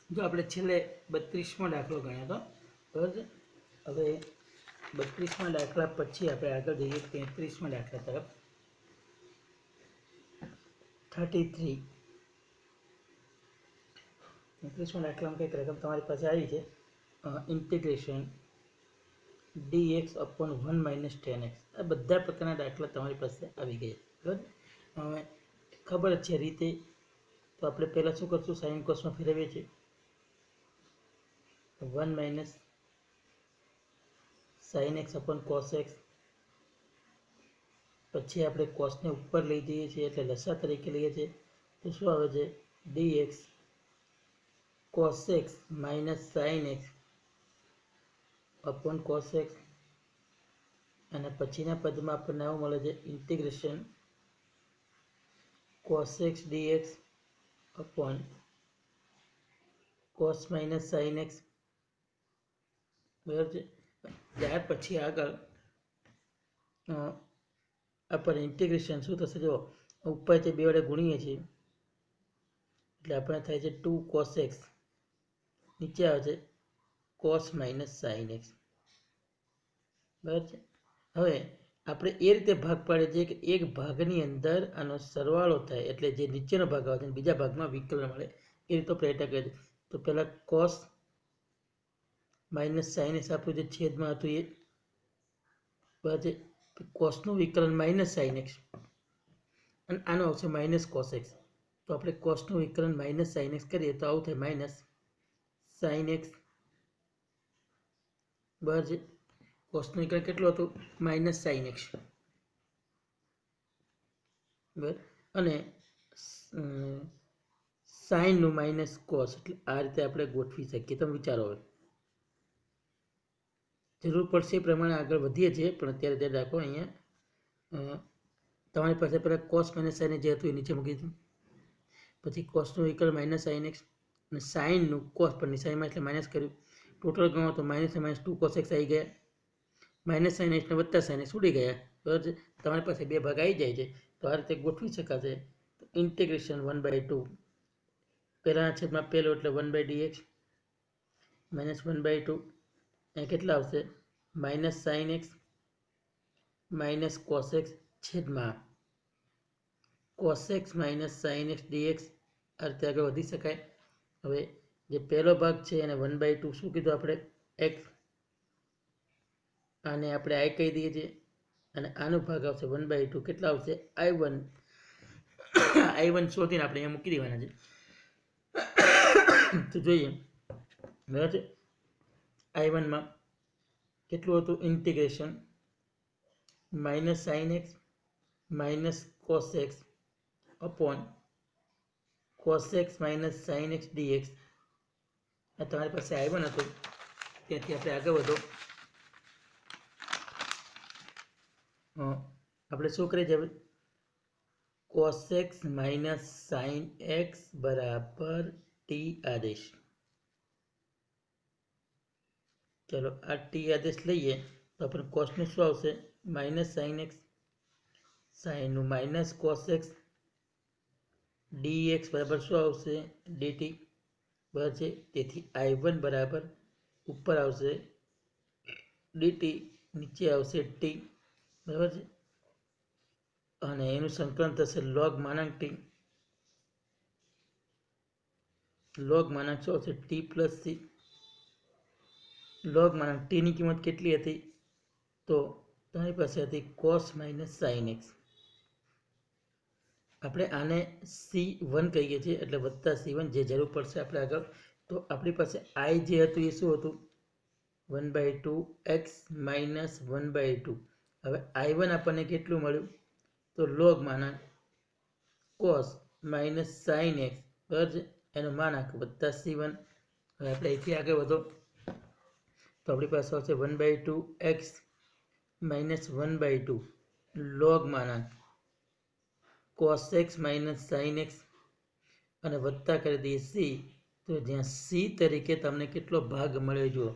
જો આપણે છેલ્લે 32મો દાખલો ગણ્યો હતો બરાબર છે. હવે 32મા દાખલા પછી આપણે આગળ જઈએ 33મા દાખલા તરફ. 33 33મા દાખલામાં કંઈક રકમ તમારી પાસે આવી છે, integration dx upon 1 minus 10x. આ બધા પ્રકારના દાખલા તમારી પાસે આવી ગયા બરાબર. હવે ખબર જ છે રીતે, તો આપણે પહેલાં શું કરશું, સાઇન કોસમાં ફેરવીએ છીએ 1 minus sin x upon cos x. પછી આપણે કોસને ઉપર લઈ જઈએ છીએ એટલે લસા તરીકે લઈએ છીએ, તો શું આવે છે dx cos x minus sin x upon cos x. અને પછીના પદમાં આપણને આવું મળે છે integration cos x dx upon cos minus sin x બરાબર છે. ત્યાર પછી આગળ આપણે ઇન્ટિગ્રેશન શું થશે, જો ઉપર જે બે વડે ગુણીએ છીએ એટલે આપણે થાય છે 2 cos x, નીચે આવે છે cos minus sin x બરાબર છે. હવે આપણે એ રીતે ભાગ પાડીએ છીએ કે એક ભાગની અંદર આનો સરવાળો થાય એટલે જે નીચેનો ભાગ આવે છે બીજા ભાગમાં વિકલન મળે, એ રીતે પ્રયત્ન કરીએ છીએ. તો પહેલાં cos માઇનસ સાઇન એક્સ આપણું જે છેદમાં હતું એ બરાબર છે. કોસનું વિકલન માઇનસ સાઇન એક્સ અને આનો આવશે માઇનસ કોસ એક્સ. તો આપણે કોસનું વિકલન માઇનસ સાઇન એક્સ કરીએ તો આવું થાય માઇનસ સાઇન એક્સ બરાબર છે. કોસનું વિકલન કેટલું હતું, માઇનસ સાઇન એક્સ બરાબર. અને સાઇનનું માઇનસ કોસ, એટલે આ રીતે આપણે ગોઠવી શકીએ. તમે વિચારો, હવે જરૂર પડશે એ પ્રમાણે આગળ વધીએ છીએ, પણ અત્યારે ધ્યાન રાખો અહીંયા તમારી પાસે પહેલાં કોસ માઇનસ સાઇન જે હતું એ નીચે મૂકી દીધું, પછી કોસનું વિકલન માઇનસ સાઇન એક્સ અને સાઇનનું કોસ પર નિશાનીમાં એટલે માઇનસ કર્યું, ટોટલ ગણો તો માઇનસ માઇનસ 2 cos x આવી ગયા, માઇનસ સાઇન એક્સને વત્તા સાઇન એક્સ ઉડી ગયા બરાબર છે. તમારી પાસે બે ભાગ આવી જાય છે, તો આ રીતે ગોઠવી શકાશે. તો ઇન્ટિગ્રેશન 1/2 પહેલાંના છેદમાં પહેલો એટલે 1/dx માઇનસ 1/2 અહીંયા કેટલા આવશે minus sine x minus cos x છેદમાં cos x minus sine x dx. આ રીતે આગળ વધી શકાય. હવે જે પહેલો ભાગ છે એને 1/2 શું કીધું આપણે, એક્સ, આને આપણે આઈ કહી દઈએ છીએ, અને આનો ભાગ આવશે 1/2 કેટલા આવશે i1. i1 શોધીને આપણે અહીંયા મૂકી દેવાના છે. તો જોઈએ બરાબર છે. i1માં કેટલું હતું, integration minus sine x minus cos x upon cos x minus sine x dx. આ તમારી પાસે i1 હતું, ત્યાંથી આપણે આગળ વધો. આપણે શું કરીએ છીએ, cos x minus sine x બરાબર ટી આદેશ. ચલો આ ટી આદેશ લઈએ તો આપણે કોસનું શું આવશે, માઇનસ સાઇન એક્સ, સાઇનનું માઇનસ કોસ એક્સ ડીએક્સ બરાબર શું આવશે ડીટી બરાબર છે. તેથી i1 બરાબર ઉપર આવશે ડીટી, નીચે આવશે ટી બરાબર છે. અને એનું સંકલન થશે લોગ માનાંક ટી, લોગ માનાંક શું આવશે ટી પ્લસ સી. લોગ માનાંક ટીની કિંમત કેટલી હતી, તો તમારી પાસે હતી કોસ માઇનસ સાઇન એક્સ. આપણે આને C1 કહીએ છીએ એટલે વત્તા C1 જે જરૂર પડશે આપણે આગળ. તો આપણી પાસે i જે હતું એ શું હતું 1/2 x માઇનસ 1/2. હવે i1 આપણને કેટલું મળ્યું, તો લોગ માનાંક કોસ માઇનસ સાઇન એક્સ બરાબર છે, એનો માનાંક વત્તા C1. હવે આપણે અહીંથી આગળ વધો તો આપણી પાસે આવશે 1/2 x માઇનસ 1/2 લોગ માનાંક cos x minus sine x અને વત્તા કરી દઈએ સી. તો જ્યાં સી તરીકે તમને કેટલો ભાગ મળ્યો જુઓ,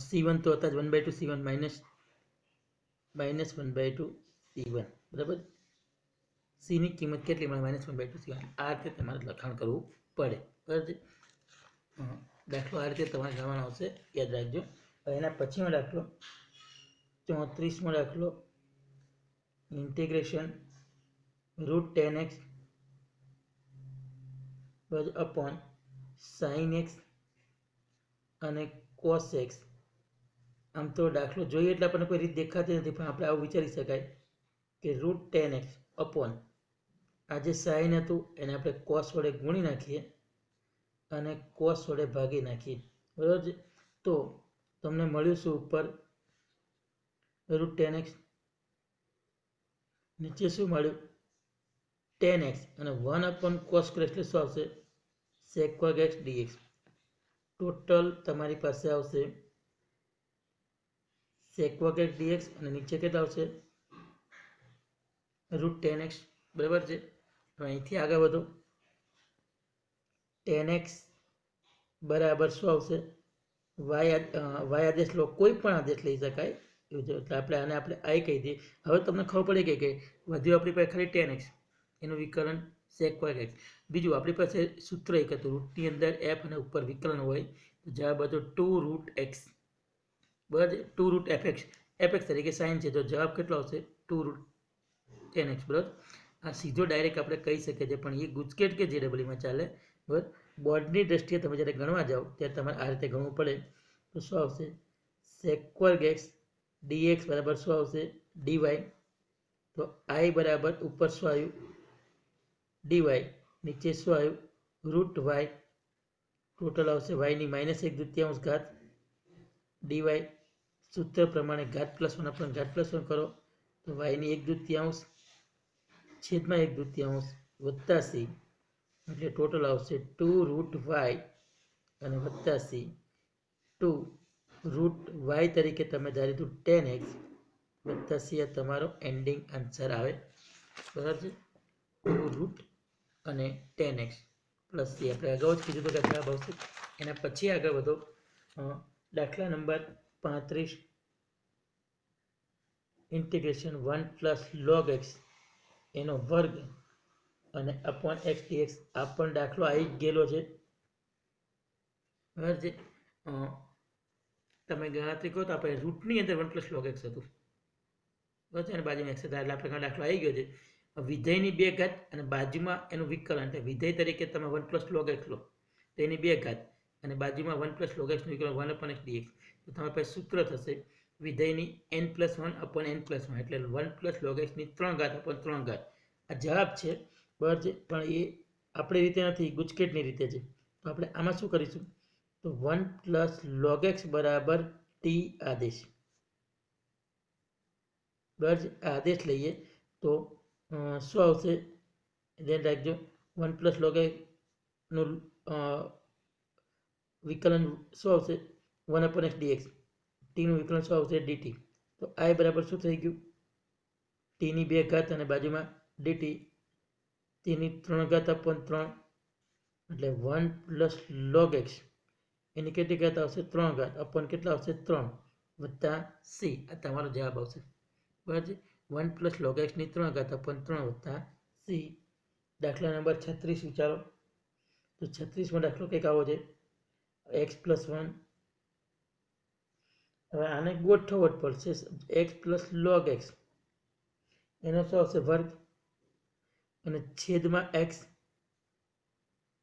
C1 તો હતા જ 1/2 C1 માઇનસ 1/2 C1 બરાબર. સીની કિંમત કેટલી મળે, -1/2 C1. આ રીતે તમારે લખાણ કરવું પડે બરાબર છે. દાખલો આ રીતે તમારે ગણવાનો આવશે, યાદ રાખજો. હવે એના પછીનો દાખલો 34મો દાખલો, integration √10x upon sin x અને cos x. આમ તો દાખલો જોઈએ એટલે આપણને કોઈ રીત દેખાતી નથી, પણ આપણે આવું વિચારી શકાય કે √10x અપોન આ જે સાઇન હતું એને આપણે કોસ વડે ગુણી નાખીએ અને કોસ વડે ભાગી નાખીએ, બરાબર છે. તો તમને મળ્યું શું? ઉપર √10x, નીચે શું મળ્યું? 10x અને 1/cos એટલે શું આવશે? sec² x dx. ટોટલ તમારી પાસે આવશે sec² x dx અને નીચે કેટલા આવશે? √10x, બરાબર છે. હવે અહીંથી આગળ વધો, 10x બરાબર શું આવશે? y આદેશ લો, કોઈ પણ આદેશ લઈ શકાય એવું છે, એટલે આપણે આઈ કહી દઈએ. હવે તમને ખબર પડી ગઈ કે વધ્યું આપણી પાસે ખાલી 10x, એનું વિકલન sec² x. બીજું આપણી પાસે સૂત્ર એક હતું, રૂટની અંદર f અને ઉપર વિકલન હોય તો જવાબ હતો 2√x, બરાબર. 2√fx, fx તરીકે સાઇન છે તો જવાબ કેટલો આવશે? 2√10x, બરાબર. આ સીધો ડાયરેક્ટ આપણે કહી શકીએ છીએ, પણ એ ગુજકેટ કે JEE ચાલે, બરાબર. બોર્ડની દ્રષ્ટિએ તમે જ્યારે ગણવા જાઓ ત્યારે તમારે આ રીતે ગણવું પડે. તો શું આવશે? sec² x dx બરાબર શું આવશે? dy. તો I બરાબર ઉપર શું આવ્યું? dy, નીચે શું આવ્યું? √y. ટોટલ આવશે y ની -1/2 ઘાત dy. સૂત્ર પ્રમાણે ઘાત +1 પણ ઘાત +1 કરો તો y ની 1/2 છેદમાં 1/2 વત્તા c, એટલે ટોટલ આવશે 2√y અને વત્તા c. 2√y તરીકે તમે ધારી દો 10x વત્તા c, આ તમારો એન્ડિંગ આન્સર આવે, બરાબર છે. 2 અને 10x પ્લસ c. આપણે અગાઉ જ કીધું હતું કે જવાબ આવશે. એના પછી આગળ વધો, દાખલા નંબર 35, ઇન્ટિગ્રેશન 1 log x એનો વર્ગ અને અપોન x dx. આ પણ દાખલો આવી જ ગયેલો છે, બરાબર છે. તમે ગણતરી કરો તો આપણે રૂટની અંદર 1 log x હતું, બરાબર છે, અને બાજુમાં x હતા, એટલે આપણે દાખલો આવી ગયો છે. વિધેયની 2 ઘાત અને બાજુમાં એનું વિકલન, એટલે વિધેય તરીકે તમે 1 log x લો તો એની 2 ઘાત અને બાજુમાં 1 log x નું વિકલન 1/x dx. તો તમારી પાસે સૂત્ર થશે વિધેયની n+1/n+1, એટલે 1 log x ની 3 ઘાત upon 3 ઘાત. આ જવાબ છે, બરાબર છે, પણ એ આપણી રીતે નથી, ગુજકેટની રીતે છે. તો આપણે આમાં શું કરીશું? તો 1 log x બરાબર t આદેશ, બરાબર છે. આ આદેશ લઈએ તો શું આવશે? ધ્યાન રાખજો, 1 log x નું વિકલન શું આવશે? 1/x dx. t નું વિકલન શું આવશે? dt. તો I બરાબર શું થઈ ગયું? t ની 2 ઘાત અને બાજુમાં dt, t ની 3 ઘાત upon 3, એટલે 1 log x એની કેટલી ઘાત આવશે? 3 ઘાત upon કેટલા આવશે? 3 વત્તા c. આ તમારો જવાબ આવશે, બરાબર છે. 1 log x ની 3 ઘાત upon 3 વત્તા c. દાખલા નંબર 36 વિચારો. તો 36મો દાખલો કંઈક આવો છે, x+1. હવે આને ગોઠવવો જ પડશે. x log x એનો શું આવશે? વર્ગ અને છેદમાં x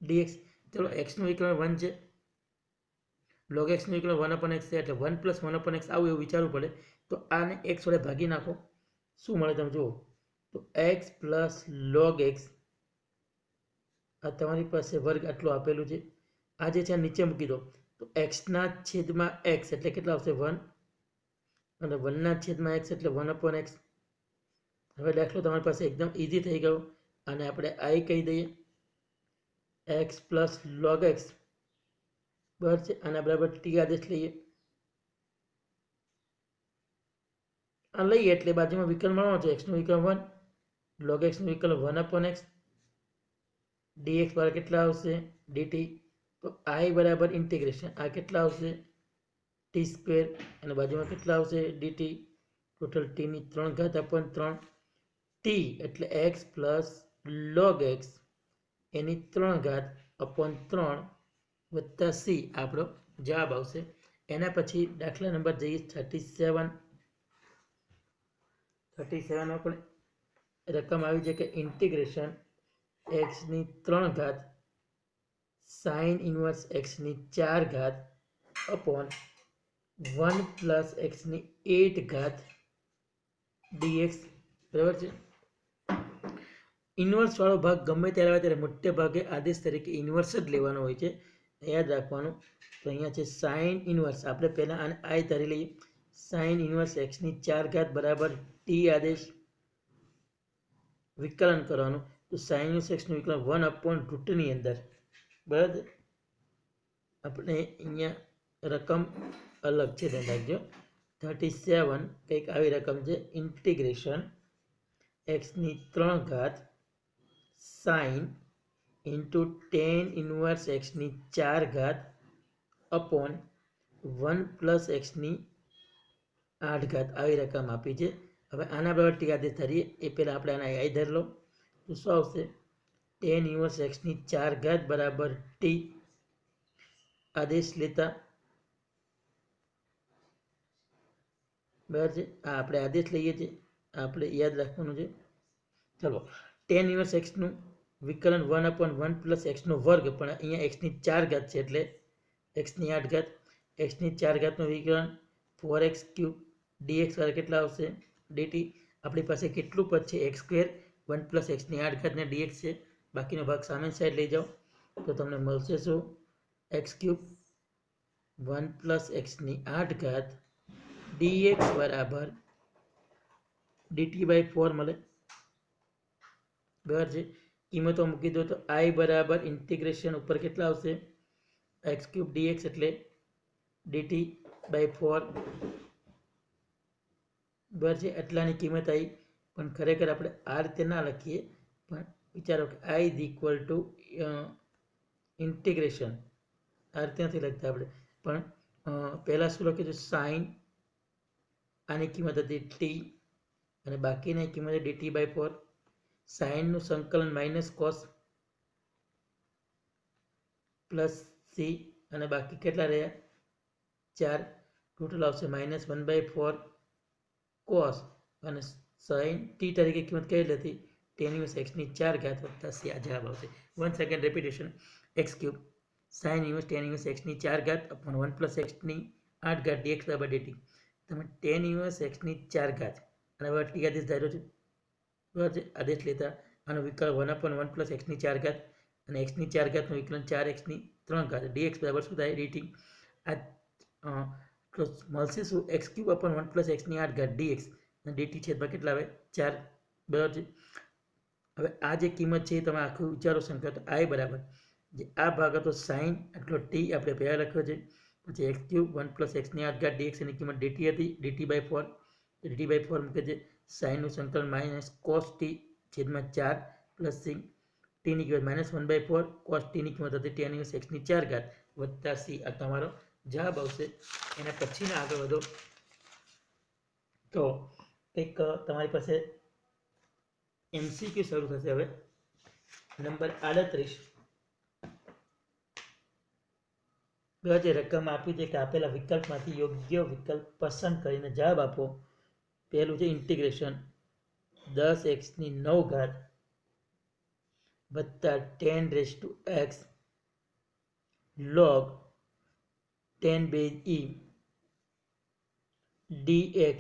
dx. ચલો, x નું વિકલન 1 છે, log x નું વિકલન 1/x છે, એટલે 1 + 1/x આવું એવું વિચારવું પડે. તો આને x વડે ભાગી નાખો, શું મળે તમે જુઓ. તો x + log x, આ તમારી પાસે વર્ગ આટલું આપેલું છે, આ જે છે નીચે મૂકી દો. તો x ના છેદમાં x એટલે કેટલા આવશે? 1, અને 1 ના છેદમાં x એટલે 1/x. હવે દાખલો તમારી પાસે એકદમ ઈઝી થઈ ગયો, અને આપણે I કહી દઈએ, x + log x, બરાબર છે. આના બરાબર t આદેશ લઈએ, આ લઈએ એટલે બાજુમાં વિકલન મળવાનો છે. x નું વિકલન 1, log x નું વિકલન 1/x, dx બરાબર કેટલા આવશે? dt. તો I બરાબર ઇન્ટિગ્રેશન, આ કેટલા આવશે? t², અને બાજુમાં કેટલા આવશે? dt. ટોટલ t ની 3 ઘાત upon 3, t એટલે x + log x એની 3 ઘાત upon 3 વત્તા સી આપણો જવાબ આવશે. એના પછી દાખલા નંબર જઈએ 37. 37માં પણ રકમ આવી છે કે ઇન્ટિગ્રેશન એક્સની 3 ઘાત સાઇન ઇન્વર્સ એક્સની 4 ઘાત અપોન 1 પ્લસ એક્સની 8 ઘાત ડીએક્સ. બરાબર છે. ઇન્વર્સ વાળો ભાગ ગમે ત્યારે આવે ત્યારે મોટે ભાગે આદેશ તરીકે ઇન્વર્સ જ લેવાનો હોય છે, યાદ રાખવાનું. તો અહીંયા છે સાઇન ઇન્વર્સ. આપણે પહેલાં આને આઈ ધારી લઈએ. સાઇન ઇન્વર્સ એક્સની 4 ઘાત બરાબર ટી આદેશ. વિકલન કરવાનું. તો સાઇન ઇન્વર્સ એક્સનું વિકલન 1/√ની અંદર. બરાબર. આપણે અહીંયા રકમ અલગ છે, ધ્યાન રાખજો. 37 કંઈક આવી રકમ છે. ઇન્ટિગ્રેશન એક્સની 3 ઘાત સાઇન ઇન્ટુ ટેન ઇન્વર્સ એક્સની 4 ઘાત અપોન 1 પ્લસ એક્સની 8 ઘાત આવી રકમ આપી છે. હવે આના બરાબર ટી આદેશ ધરીએ એ પહેલાં આપણે આના આઈ ધરી લો. તો શું આવશે? ટેન ઇન્વર્સ એક્સની 4 ઘાત બરાબર ટી આદેશ લેતા. બરાબર છે. આ આપણે આદેશ લઈએ છીએ, આપણે યાદ રાખવાનું છે. ચલો, ટેન ઇન્વર્સ એક્સનું વિકલન 1/1 પ્લસ એક્સનો વર્ગ, પણ અહીંયા એક્સની 4 ઘાત છે એટલે એક્સની 8 ઘાત. એક્સની 4 ઘાતનું વિકલન 4x³ dx વાળા કેટલા આવશે? dt. આપણી પાસે કેટલું પદ છે? x² 1 પ્લસ એક્સની 8 ઘાત ને dx છે. બાકીનો ભાગ સામે સાઈડ લઈ જાઓ તો તમને મળશે શું? x³ 1 પ્લસ એક્સની 8 ઘાત dx બરાબર dt/4 મળે. બરાબર છે. કિંમતો મૂકી દો તો i બરાબર ઇન્ટિગ્રેશન ઉપર કેટલા આવશે? x³ dx એટલે dt/4. બરાબર છે. એટલાની કિંમત આવી. પણ ખરેખર આપણે આ રીતે ના લખીએ, પણ વિચારો કે i is equal to integration. આ રીતે નથી લખતા આપણે, પણ પહેલાં શું લખ્યું છે? સાઇન. આની કિંમત હતી ટી અને બાકીની કિંમત dt/4. સાઇનનું સંકલન માઇનસ કોસ પ્લસ સી અને બાકી કેટલા રહ્યા? 4. ટોટલ આવશે -1/4 કોસ અને સાઇન ટી તરીકે કિંમત કઈ હતી? ટેન ઇન્વર્સ એક્સની 4 ઘાત વત્તા સી. આ જવાબ આવશે. 1 second repetition. x³ sine inverse tan inverse એક્સની 4 ઘાત અપોન 1 પ્લસ એક્સની 8 ઘાત dx બરાબર dt. તમે ટેન ઇન્વર્સ એક્સની 4 ઘાત અને હવે ટી આદેશ ધાર્યો છે. બરાબર છે. આદેશ લેતા આનો વિકલ્પ 1/1 પ્લસ એક્સની 4 ઘાત અને એક્સની 4 ઘાતનું વિકલન 4x ની 3 ઘાત dx બરાબર શું થાય? dt. આ મળશે શું? x³ 1 પ્લસ એક્સની 8 ઘાત dx અને dt છેદમાં કેટલા આવે? 4. બરાબર છે. હવે આ જે કિંમત છે એ તમે આખું વિચારો સંખ્યા. તો i બરાબર જે આ ભાગ હતો સાઇન આટલો ટી આપણે પહેલાં લખ્યો છે, પછી x³ 1 પ્લસ એક્સની 8 ઘાત dx એની કિંમત dt હતી dt/4. dt/4 મૂકે છે. સાઇનનું સંકલન માઇનસ કોસ ટી છેદમાં 4 પ્લસ સી. ટીની કિંમત -1/4 કોસ ટીની કિંમત હતી ટેન ઇન્વર્સ એક્સની 4 ઘાત વત્તા સી. આ તમારો જવાબ આવશે. એના પછીના આગળ વધો તો કંઈક તમારી પાસે MCQ શરૂ થશે. હવે નંબર 38. જે રકમ આપી છે કે આપેલા વિકલ્પમાંથી યોગ્ય વિકલ્પ પસંદ કરીને જવાબ આપો. પહેલું છે ઇન્ટિગ્રેશન 10x ની 9 ઘાત વત્તા 10⁻x log 10 dx.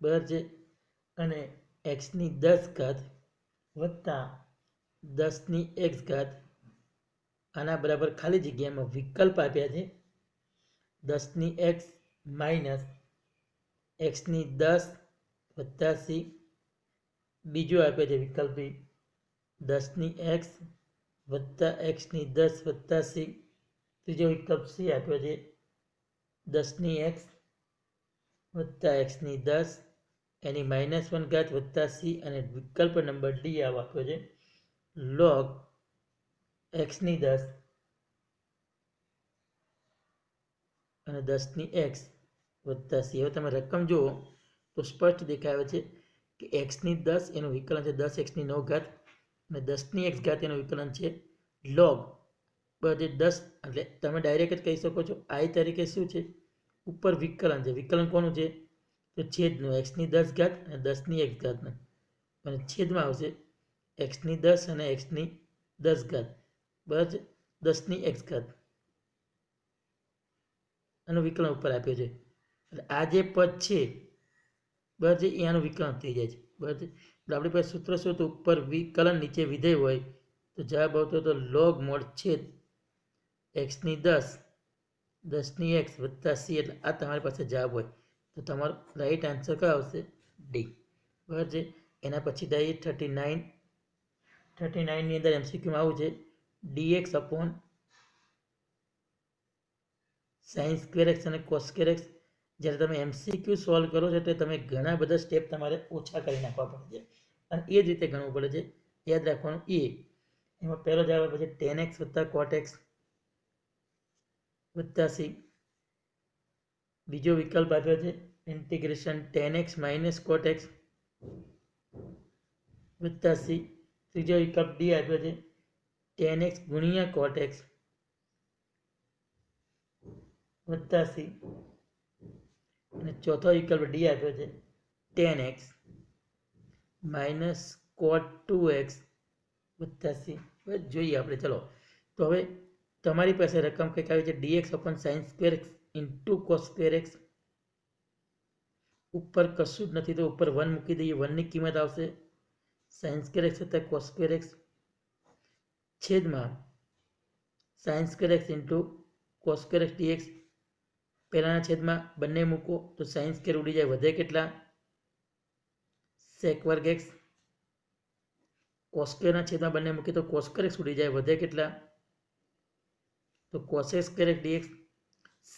બરાબર છે. અને x ની 10 ઘાત વત્તા 10ની x ઘાત. આના બરાબર ખાલી જગ્યામાં વિકલ્પ આપ્યા છે 10ની x માઇનસ x ની 10 વત્તા સી. બીજો આપ્યો છે વિકલ્પ 10ની x વત્તા x ની 10 વત્તા સી. ત્રીજો વિકલ્પ સી આપ્યો છે 10ની x વત્તા x ની 10 એની -1 ઘાત વત્તા સી. અને વિકલ્પ નંબર ડી આપ્યો છે log x ની 10 અને 10ની x વત્તા સી. હવે તમે રકમ જુઓ તો સ્પષ્ટ દેખાય છે કે x ની 10 એનું વિકલન છે 10x ની 9 ઘાત અને 10ની x ઘાત એનું વિકલન છે log બરાબર 10 એટલે તમે ડાયરેક્ટ જ કહી શકો છો આઈ તરીકે શું છે ઉપર વિકલન છે. વિકલન કોનું છે તો છેદનું એક્સની 10 ઘાત અને 10ની x ઘાતનું અને છેદમાં આવશે એક્સની 10 અને એક્સની 10 ઘાત બરાબર છે 10ની x ઘાત આનું વિકલન ઉપર આપ્યું છે. એટલે આ જે પદ છે બરાબર છે એ આનું વિકલન થઈ જાય છે બરાબર છે. એટલે આપણી પાસે સૂત્ર શું હતું ઉપર વિકલન નીચે વિધેય હોય તો જવાબ આવતો હતો લોગ મોડ છેદ એક્સની 10 10ની x વત્તા c. એટલે આ તમારી પાસે જવાબ હોય તો તમારો રાઈટ આન્સર કયો આવશે ડી બરાબર છે. એના પછી જઈએ 39ની અંદર એમસીક્યુમાં આવું છે dx upon sine square x અને કોસ સ્ક્વેર એક્સ. જ્યારે તમે એમસીક્યુ સોલ્વ કરો છો એટલે તમે ઘણા બધા સ્ટેપ તમારે ઓછા કરી નાખવા પડે છે અને એ જ રીતે ગણવું પડે છે. યાદ રાખવાનું એ એમાં પહેલો જવાબ આવે પછી ટેન એક્સ વત્તા કોટ એક્સ વત્તા સી. બીજો વિકલ્પ આપ્યો છે integration ten x minus cot x વત્તા સી. ત્રીજો વિકલ્પ ડી આપ્યો છે ટેન એક્સ ગુણ્યા કોટ એક્સ વત્તા સી. અને ચોથો વિકલ્પ ડી આપ્યો છે ટેન એક્સ માઇનસ કોટ 2x વત્તા સી. હવે જોઈએ આપણે ચલો. તો હવે તમારી પાસે રકમ કંઈક આવી છે dx upon sine square x into cos square x. ઉપર કશું જ નથી તો ઉપર 1 મૂકી દઈએ. 1ની કિંમત આવશે સાઇન સ્ક્વેર એક્સ વત્તા કોસ સ્ક્વેર એક્સ છેદમાં sine square x into cos square x dx. પહેલાના છેદમાં બંને મૂકો તો સાઇન સ્ક્વેર ઉડી જાય વધે કેટલા સેક વર્ગ એક્સ. કોસ સ્ક્વેરના છેદમાં બંને મૂકી તો કોસ સ્ક્વેર એક્સ ઉડી જાય વધે કેટલા તો cos x square x dx.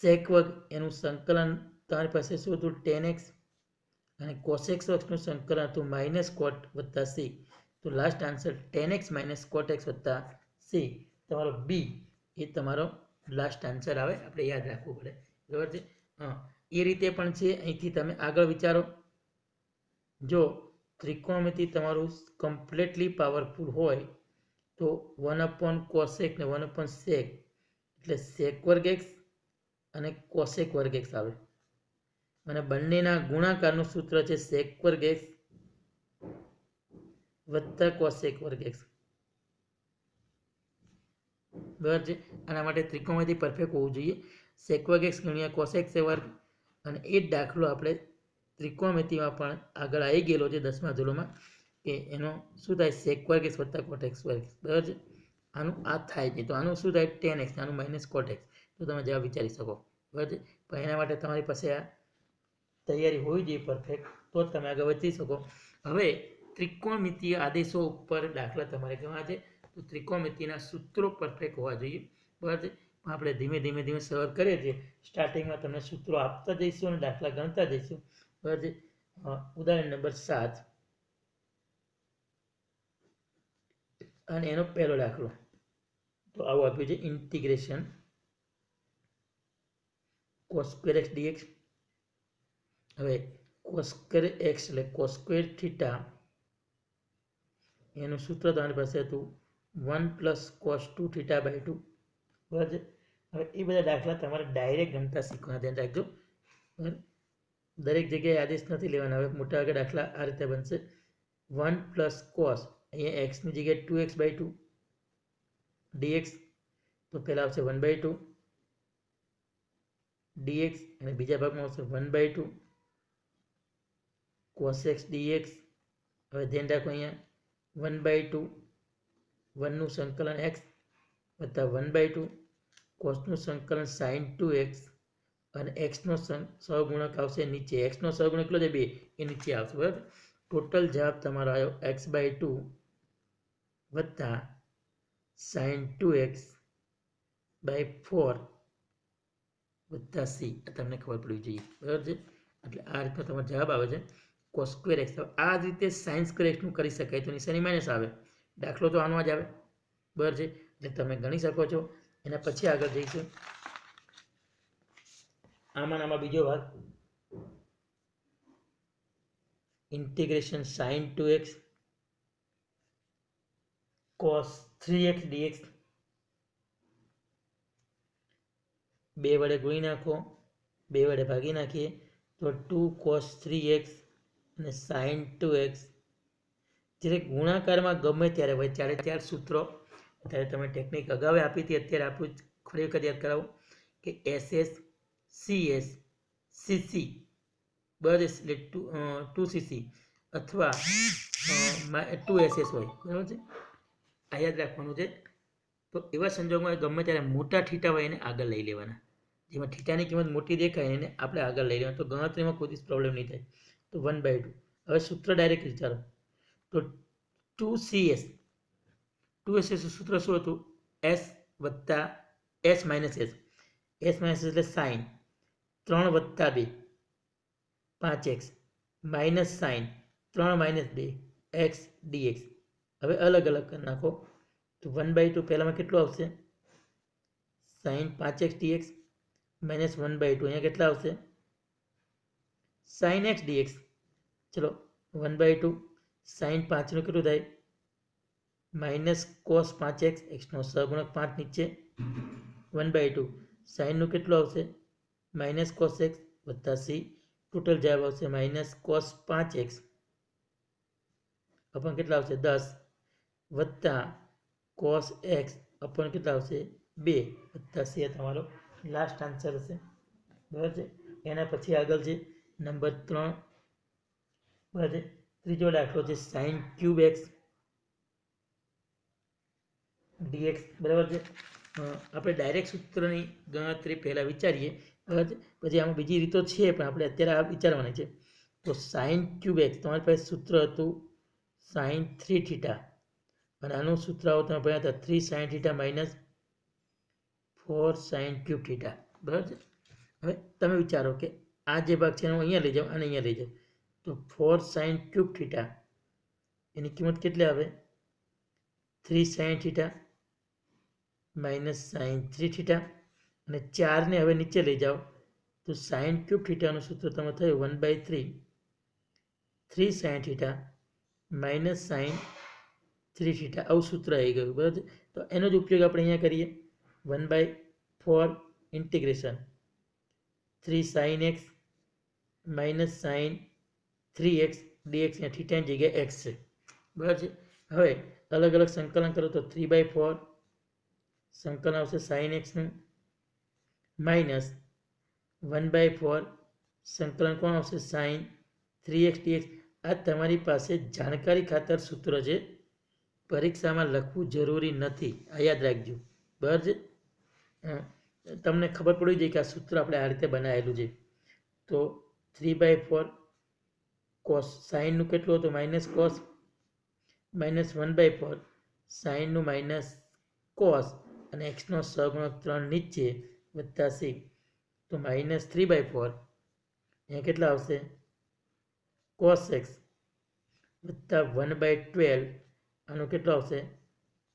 Sec વર્ગ એનું સંકલન તમારી પાસે શું હતું ટેન એક્સ અને કોસ એક્સ વર્ગનું સંકલન હતું માઇનસ કોટ વત્તા સી. તો last answer tan x minus cot x વત્તા સી. તમારો બી એ તમારો લાસ્ટ આન્સર આવે. આપણે યાદ રાખવું પડે બરાબર છે. હા એ રીતે પણ છે. અહીંથી તમે આગળ વિચારો. જો ત્રિકોણમિતિ તમારું કમ્પ્લીટલી પાવરફુલ હોય તો 1 કોસેક ને 1 સેક એટલે સેક વર્ગ એક્સ અને કોસેક વર્ગ એક્સ આવે અને બંનેના ગુણાકારનું સૂત્ર છે સેક વર્ગ એક્સ વત્તા કોસેક વર્ગ એક્સ બરાબર છે. આના માટે ત્રિકોણમિતિ પરફેક્ટ હોવું જોઈએ. સેક વર્ગ એક્સ ગુણ્યા કોસેક વર્ગ અને એ જ દાખલો આપણે ત્રિકોણમિતિમાં પણ આગળ આવી ગયેલો છે 10મા ધોરણમાં કે એનો શું થાય સેક વર્ગ એક્સ વત્તા કોટ એક્સ વર્ગ બરાબર છે. આનું આ થાય છે તો આનું શું થાય ટેન એક્સ આનું માઇનસ કોટ એક્સ. તો તમે જવાબ વિચારી શકો બરાબર છે. પણ એના માટે તમારી પાસે આ તૈયારી હોવી જોઈએ પરફેક્ટ તો જ તમે આગળ વધી શકો. હવે ત્રિકોણમિતિય આદેશો ઉપર દાખલા તમારે ગણવા છે તો ત્રિકોણમિતિના સૂત્રો પરફેક્ટ હોવા જોઈએ બરાબર છે. આપણે ધીમે ધીમે સરળ કરીએ છીએ. સ્ટાર્ટિંગમાં તમને સૂત્રો આપતા જઈશું અને દાખલા ગણતા જઈશું બરાબર છે. ઉદાહરણ નંબર 7 અને એનો પહેલો દાખલો તો આવું આપ્યું છે integration cos square x dx. હવે કોસ સ્ક્વેર એક્સ એટલે કોસ સ્ક્વેર થીટા એનું સૂત્ર તમારી પાસે હતું 1 પ્લસ કોસ 2 થીટા બાય 2 બરાબર છે. હવે એ બધા દાખલા તમારે ડાયરેક્ટ ગણતા શીખવાના ધ્યાન રાખજો બરાબર. દરેક જગ્યાએ આદેશ નથી લેવાના. હવે મોટા ભાગે દાખલા આ રીતે બનશે 1 પ્લસ કોસ અહીંયા એક્સની જગ્યાએ 2x બાય 2 dx તો પહેલાં આવશે 1/2 dx અને બીજા ભાગમાં આવશે 1/2 cos x dx. હવે ધ્યાન રાખો અહીંયા 1/2 1નું સંકલન x વત્તા 1/2 કોસનું સંકલન sin 2x અને xનો સહગુણક આવશે નીચે. xનો સહગુણક કેટલો છે 2 એ નીચે આવશે બરાબર. ટોટલ જવાબ તમારો આવ્યો x/2 વત્તા sin 2x બાય 4 વત્તા સી. તમને ખબર પડવી જોઈએ બરાબર છે. એટલે આ રીતનો તમારો જવાબ આવે છે કોસ સ્ક્વેર એક્સ. આ જ રીતે સાઇન સ્ક્વેર એક્સનું કરી શકાય તો નિશાની માઇનસ આવે. દાખલો તો આનો જ આવે બરાબર છે. એટલે તમે ગણી શકો છો. એના પછી આગળ જઈશું. આમાં બીજો ભાગ integration sign 2x cos 3x dx. 2 વડે ગુણી નાખો, 2 વડે ભાગી નાખીએ તો 2 cos 3x અને sin 2x. જ્યારે ગુણાકારમાં ગમે ત્યારે હોય ત્યારે 4 સૂત્રો, અત્યારે તમે ટેકનિક અગાઉ આપી હતી, અત્યારે આપણું ફરી વખત યાદ કરાવો કે SS CS CC બરાબર એટલે 2CC અથવા 2SS હોય, બરાબર છે, આ યાદ રાખવાનું છે. તો એવા સંજોગોમાં ગમે ત્યારે મોટા થીટા હોય એને આગળ લઈ લેવાના, જેમાં થીટાની કિંમત મોટી દેખાય એને આપણે આગળ લઈ લેવાના, તો ગણતરીમાં કોઈ દિવસ પ્રોબ્લેમ નહીં થાય. તો 1/2. હવે સૂત્ર ડાયરેક્ટ વિચારો તો 2CS 2SS સૂત્ર શું હતું? S વત્તા S minus S. S minus એટલે સાઇન 3 વત્તા 2 5x minus sign 3 minus 2 x dx. હવે અલગ અલગ કરી નાખો તો 1/2 પહેલામાં કેટલું આવશે? સાઇન 5x dx માઇનસ 1/2 અહીંયા કેટલા આવશે? Sine x dx. ચલો 1/2 સાઇન 5નું કેટલું થાય? માઇનસ કોસ 5x, એક્સનો સહગુણક 5 નીચે 1/2 સાઇનનું કેટલું આવશે? માઇનસ કોસ x વત્તા c. ટોટલ જવાબ આવશે માઇનસ કોસ 5x અપન કેટલા આવશે? 10 વત્તા કોસ x અપન કેટલા આવશે? 2 વત્તા c. તમારો લાસ્ટ આન્સર હશે, બરાબર છે. એના પછી આગળ છે નંબર 3, બરાબર છે. ત્રીજો દાખલો છે સાઇન ક્યુબ x dx, બરાબર છે. આપણે ડાયરેક્ટ સૂત્રની ગણતરી પહેલાં વિચારીએ, બરાબર છે. પછી આમાં બીજી રીતો છે પણ આપણે અત્યારે આ વિચારવાની છે. તો સાઇન ક્યુબ x તમારી પાસે સૂત્ર હતું સાઇન 3 થીટા અને આનું સૂત્ર આવો તમે ભણ્યા હતા 3 sine theta minus 4 sign cube theta, બરાબર છે. હવે તમે વિચારો કે આ જે ભાગ છે એનો અહીંયા લઈ જાઓ અને અહીંયા લઈ જાઓ તો 4 સાઇન ક્યુબ થીટા એની કિંમત કેટલી આવે? 3 sine theta minus sign 3 theta અને 4ને હવે નીચે લઈ જાઓ તો સાઇન ક્યુબ થીટાનું સૂત્ર તમે થયું 1/3 3 sine theta minus sign 3 theta, આવું સૂત્ર આવી ગયું, બરાબર છે. તો એનો જ ઉપયોગ આપણે અહીંયા કરીએ 1/4 integration 3 sine x minus sine 3x dx. અહીંયા થીટાની જગ્યાએ x છે, બરાબર છે. હવે અલગ અલગ સંકલન કરો તો 3/4 સંકલન આવશે સાઇન એક્સનું માઇનસ 1/4 સંકલન કોણ આવશે? Sine 3x dx. આ તમારી પાસે જાણકારી ખાતર સૂત્ર છે, પરીક્ષામાં લખવું જરૂરી નથી, આ યાદ રાખજો, બરાબર છે. તમને ખબર પડી જાય કે આ સૂત્ર આપણે આ રીતે બનાવેલું છે. તો 3/4 કોસ સાઇનનું કેટલું હતું? માઇનસ કોસ માઇનસ 1/4 સાઇનનું માઇનસ કોસ અને એક્સનો સહગુણક 3 નીચે વત્તા c. તો માઇનસ 3/4 અહીંયા કેટલા આવશે? કોસ એક્સ વત્તા 1/12 આનું કેટલું આવશે?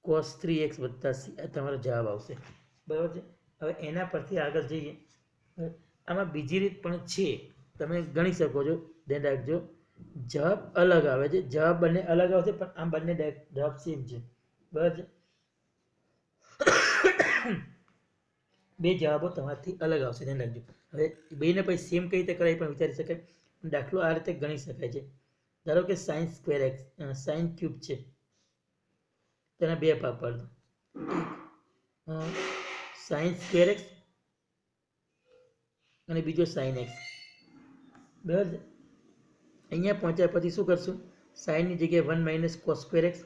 કોસ 3x વત્તા c. આ તમારો જવાબ આવશે, બરાબર છે. હવે એના પરથી આગળ જઈએ. આમાં બીજી રીત પણ છે, તમે ગણી શકો છો, ધ્યાન રાખજો. જવાબ અલગ આવે છે, જવાબ બંને અલગ આવશે પણ આમ બંને જવાબ સેમ છે, બરાબર છે. બે જવાબો તમારાથી અલગ આવશે, ધ્યાન રાખજો. હવે બેને પછી સેમ કઈ રીતે કરાય પણ વિચારી શકાય. દાખલો આ રીતે ગણી શકાય છે. ધારો કે sign square x sign cube છે, તેના બે ભાગ પાડો. સાઇન સ્ક્વેર એક્સ અને બીજો સાઇન એક્સ, બરાબર. અહીંયા પહોંચ્યા પછી શું કરશું? સાઇનની જગ્યાએ 1 માઇનસ કોસ સ્ક્વેર એક્સ,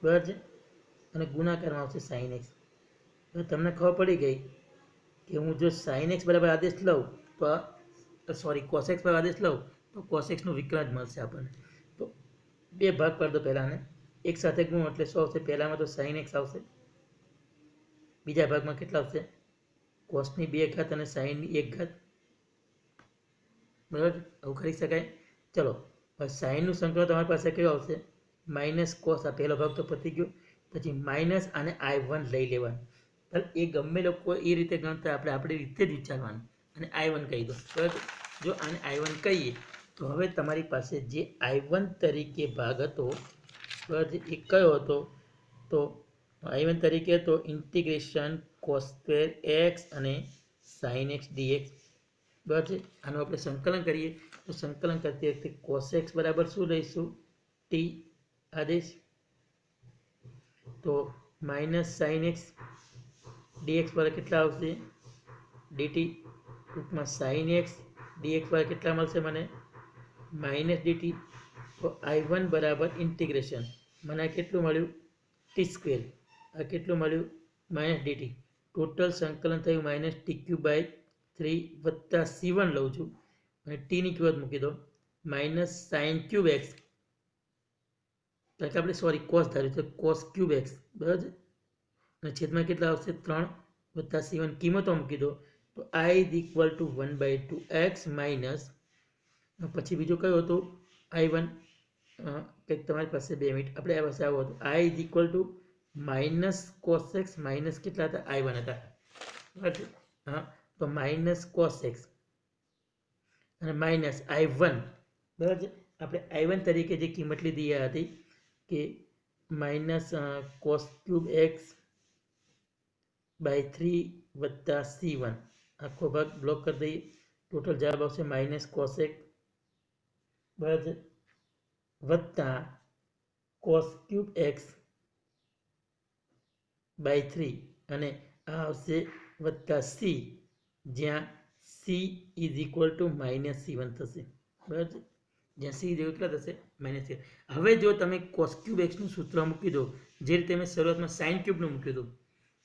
બરાબર છે, અને ગુણાકારમાં આવશે સાઇન એક્સ. હવે તમને ખબર પડી ગઈ કે હું જો સાઇન એક્સ બરાબર આદેશ લઉં તો કોસ એક્સ બરાબર આદેશ લઉં તો કોસ એક્સનું વિકલન જ મળશે આપણને. તો બે ભાગ પાડી દો પહેલાંને, એક સાથે ગુણ એટલે શું આવશે? પહેલામાં તો સાઇન એક્સ આવશે, બીજા ભાગમાં કેટલા આવશે? કોસની 2 ઘાત અને સાઇનની 1 ઘાત, બરાબર. આવું કરી શકાય. ચલો હવે સાઇનનું સંકલન તમારી પાસે કયું આવશે? Minus cos. આ પહેલો ભાગ તો પતી ગયો. પછી માઇનસ અને I1 લઈ લેવાનું. એ ગમે લોકો એ રીતે ગણતા આપણે આપણી રીતે જ વિચારવાનું અને I1 કહી દો, બરાબર. જો આને I1 કહીએ તો હવે તમારી પાસે જે I1 તરીકે ભાગ હતો, બરાબર, એ કયો હતો? તો I1 તરીકે તો ઇન્ટિગ્રેશન કોસ સ્ક્વેર એક્સ અને સાઇન એક્સ ડીએક્સ બરાબર છે. આનું આપણે સંકલન કરીએ તો સંકલન કરતી વખતે કોસ એક્સ બરાબર શું લઈશું? ટી આદેશ. તો માઇનસ સાઇન એક્સ ડીએક્સ પર કેટલા આવશે? ડીટી. ટૂંકમાં સાઇન એક્સ ડીએક્સ પર કેટલા મળશે મને? Minus DT. તો I1 બરાબર ઇન્ટિગ્રેશન મને કેટલું મળ્યું? T square. આ કેટલું મળ્યું? Minus DT. ટોટલ સંકલન થયું માઇનસ ટી ક્યુબ બાય 3 વત્તા C1 લઉં છું અને ટીની કિંમત મૂકી દો માઇનસ સાઇન ક્યુબ એક્સ, કારણ કે આપણે સોરી કોસ ધાર્યું છે, કોસ ક્યુબ એક્સ બરાબર છે. અને છેદમાં કેટલા આવશે? 3 વત્તા C1 કિંમતો મૂકી દો તો I is equal to 1/2 x minus પછી બીજું કયું હતું? I1 કંઈક તમારી પાસે 2 મિનિટ આપણે આ પાસે આવો હતું I is equal to minus cos x minus કેટલા હતા? I1 હતા બરાબર. હા, તો માઇનસ કોસ એક્સ અને માઇનસ I1 બરાબર છે. આપણે I1 તરીકે જે કિંમત લીધી એ હતી કે minus cos cube x by 3 વત્તા C1 આખો ભાગ બ્લોક કરી દઈએ. ટોટલ જવાબ આવશે માઇનસ કોસ એક્સ બરાબર છે વત્તા કોસ ક્યુબ એક્સ બાય 3 અને આ આવશે વત્તા સી, જ્યાં she is equal to minus C1 થશે બરાબર છે. જ્યાં સી જેવું કેટલા થશે? Minus C1. હવે જો તમે કોસ ક્યુબ એક્સનું સૂત્ર મૂકી દો જે રીતે મેં શરૂઆતમાં સાઇન ક્યુબનું મૂક્યું હતું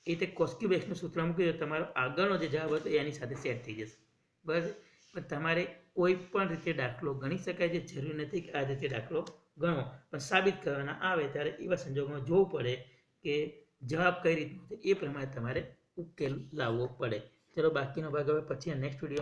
એ રીતે કોસ ક્યુબ એક્સનું સૂત્ર મૂકી દો, તમારો આગળનો જે જવાબ હતો એની સાથે સેટ થઈ જશે બરાબર. પણ તમારે કોઈ પણ રીતે દાખલો ગણી શકાય છે, જરૂરી નથી કે આ રીતે દાખલો ગણો, પણ સાબિત કરવાના આવે ત્યારે એવા સંજોગોમાં જોવું પડે કે જવાબ કઈ રીતનો છે એ પ્રમાણે તમારે ઉકેલ લાવવો પડે. ચલો બાકીનો ભાગ હવે પછી નેક્સ્ટ વિડીયો